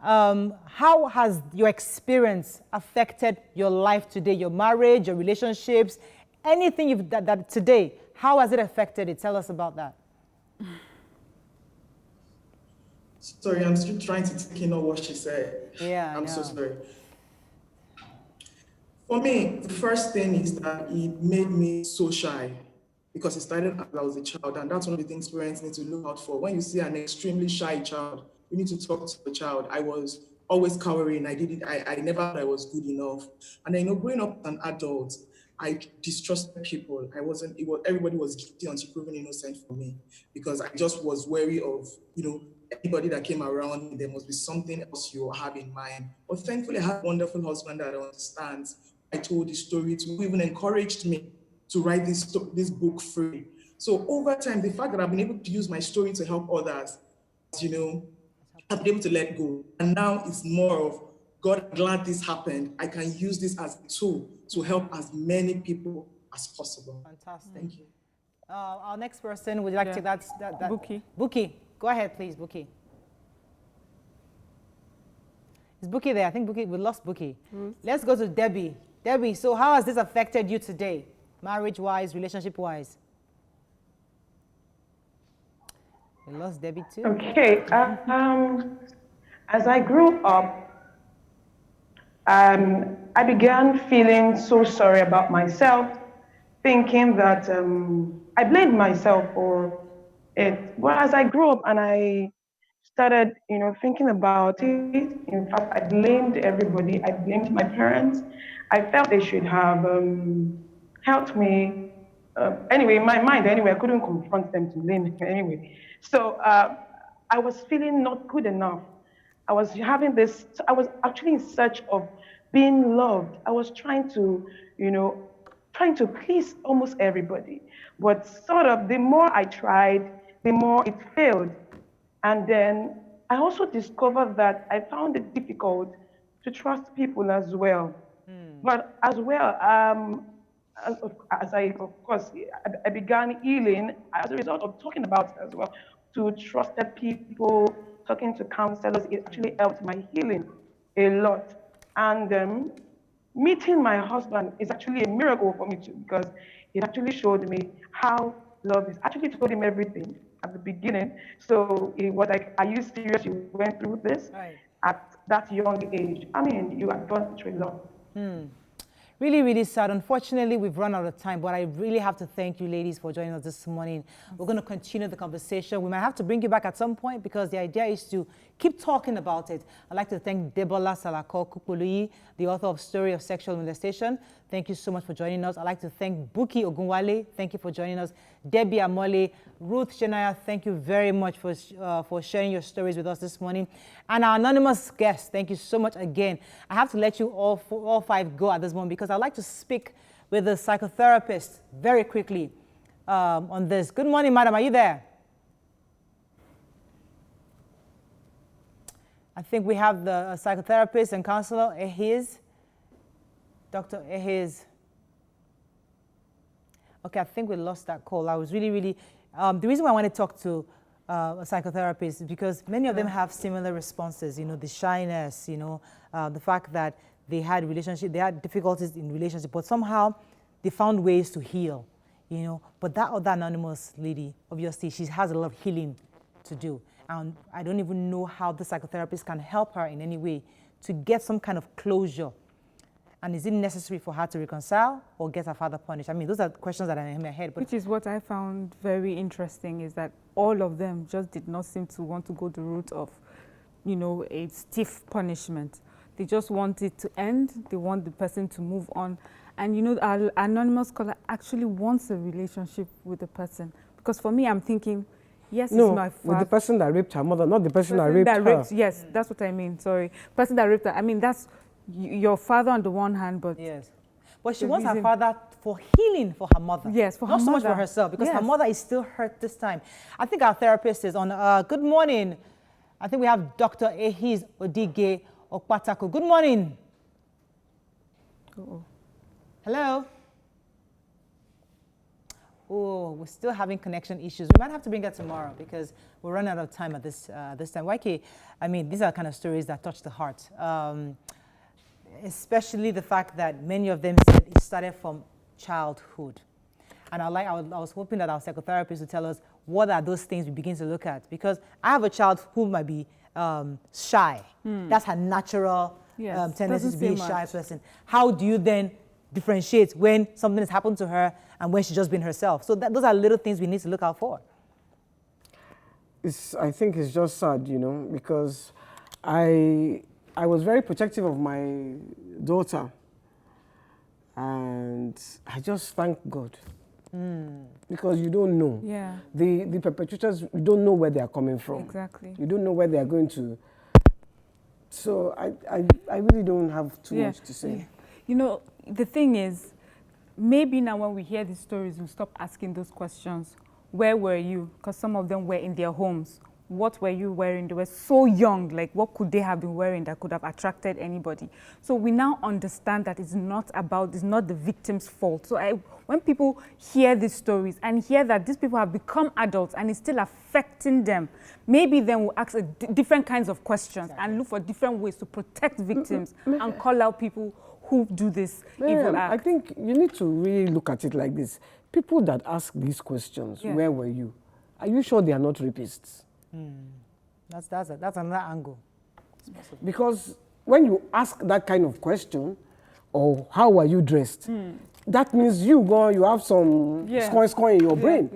how has your experience affected your life today, your marriage, your relationships, anything you've that today? How has it affected it? Tell us about that. Sorry, I'm still trying to take in all what she said. Yeah, I'm so sorry. For me, the first thing is that it made me so shy because it started as I was a child, and that's one of the things parents need to look out for. When you see an extremely shy child, you need to talk to the child. I was always cowering. I never thought I was good enough. And then, growing up as an adult, I distrusted people. Everybody was guilty until proven innocent for me, because I just was wary of, anybody that came around me, there must be something else you have in mind. But thankfully, I had a wonderful husband that understands. I told this story to, who even encouraged me to write this book free. So over time, the fact that I've been able to use my story to help others, I've been able to let go. And now it's more of, God, I'm glad this happened. I can use this as a tool to help as many people as possible. Fantastic. Thank you. Our next person, would you like to take that? Bukky. Bukky, go ahead, please, Bukky. Is Bukky there? I think we lost Bukky. Let's go to Debby. Debby, so how has this affected you today, marriage-wise, relationship-wise? We lost Debby too. Okay. As I grew up, I began feeling so sorry about myself, thinking that I blamed myself for it. Well, as I grew up and I started, thinking about it, in fact, I blamed everybody. I blamed my parents. I felt they should have helped me. Anyway, in my mind, I couldn't confront them to blame me anyway. So I was feeling not good enough. I was actually in search of being loved. I was trying to please almost everybody. But sort of the more I tried, the more it failed. And then I also discovered that I found it difficult to trust people as well. But as well, I began healing as a result of talking about it as well, to trusted people, talking to counselors. It actually helped my healing a lot. And meeting my husband is actually a miracle for me too, because it actually showed me how love is. I actually told him everything at the beginning. So it was like, are you serious? You went through this at that young age. I mean, you have gone through a lot. Really, really sad. Unfortunately, we've run out of time, but I really have to thank you ladies for joining us this morning. We're going to continue the conversation. We might have to bring you back at some point because the idea is to keep talking about it. I'd like to thank Debola Salako-Kupoloyi, the author of Story of Sexual Molestation. Thank you so much for joining us. I'd like to thank Bukky Ogunwale. Thank you for joining us. Debby, Amole, Ruth, Shonaya, thank you very much for sharing your stories with us this morning. And our anonymous guest, thank you so much again. I have to let you all five go at this moment because I'd like to speak with the psychotherapist very quickly on this. Good morning, madam. Are you there? I think we have the psychotherapist and counselor, Ehiz. Dr. Ehiz. Okay, I think we lost that call. I was really, the reason why I want to talk to a psychotherapist is because many of them have similar responses, the shyness, the fact that they had difficulties in relationship, but somehow they found ways to heal, But that other anonymous lady, obviously, she has a lot of healing to do. And I don't even know how the psychotherapist can help her in any way to get some kind of closure. And is it necessary for her to reconcile or get her father punished? I mean, those are questions that are in my head. But which is what I found very interesting, is that all of them just did not seem to want to go the route of, a stiff punishment. They just want it to end. They want the person to move on. And, our anonymous caller actually wants a relationship with the person. Because for me, I'm thinking, yes, it's my father. With the person that raped her mother, not the person that raped her. Yes, that's what I mean. Sorry. Person that raped her. I mean, that's your father on the one hand, but... Yes. But she wants her father for healing for her mother. Yes, for her mother. Not so much for herself, because her mother is still hurt this time. I think our therapist is on. Good morning. I think we have Dr. Ehiz Odige Okpatako. Good morning. Hello. Oh, we're still having connection issues. We might have to bring her tomorrow because we're running out of time at this time. YK, I mean, these are kind of stories that touch the heart. Especially the fact that many of them said it started from childhood. And I was hoping that our psychotherapist would tell us what are those things we begin to look at. Because I have a child who might be shy. That's her natural tendency to be a shy person. How do you then differentiate when something has happened to her and when she's just been herself? So those are little things we need to look out for. I think it's just sad, you know, because I was very protective of my daughter, and I just thank God. Because you don't know. Yeah. The perpetrators, you don't know where they are coming from. Exactly. You don't know where they are going to. So I really don't have too much to say. Yeah. You know, the thing is, maybe now when we hear these stories, we'll stop asking those questions. Where were you? Because some of them were in their homes. What were you wearing? They were so young. Like, what could they have been wearing that could have attracted anybody? So we now understand that it's not the victim's fault. So when people hear these stories and hear that these people have become adults and it's still affecting them, maybe then we'll ask different kinds of questions and look for different ways to protect victims and call out people who do this evil act. I think you need to really look at it like this. People that ask these questions, where were you? Are you sure they are not rapists? That's another angle. Because when you ask that kind of question, or how were you dressed, that means you have some score in your brain.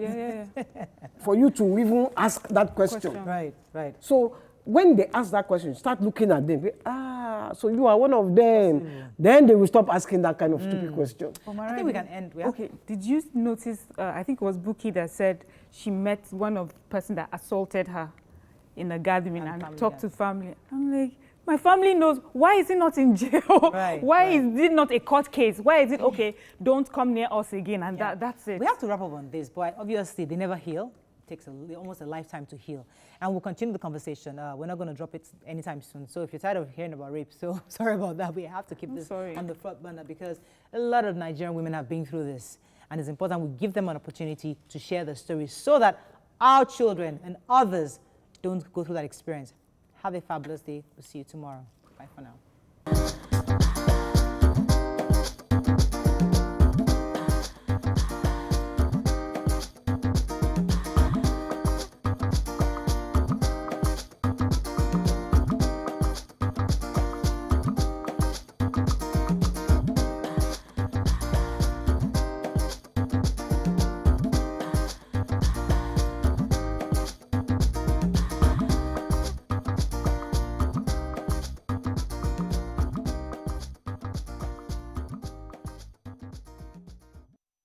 For you to even ask that question. Right. So when they ask that question, start looking at them. So you are one of them. Then they will stop asking that kind of stupid question. I think we can end. Okay, did you notice, I think it was Bukky that said she met one of the person that assaulted her in a gathering and talked to family. I'm like, my family knows. Why is he not in jail? Why is it not a court case? Why is it, okay, don't come near us again? And that's it. We have to wrap up on this, but obviously they never heal. It takes almost a lifetime to heal. And we'll continue the conversation. We're not going to drop it anytime soon. So if you're tired of hearing about rape, so sorry about that. We have to keep this on the front burner because a lot of Nigerian women have been through this. And it's important we give them an opportunity to share their stories so that our children and others don't go through that experience. Have a fabulous day. We'll see you tomorrow. Bye for now.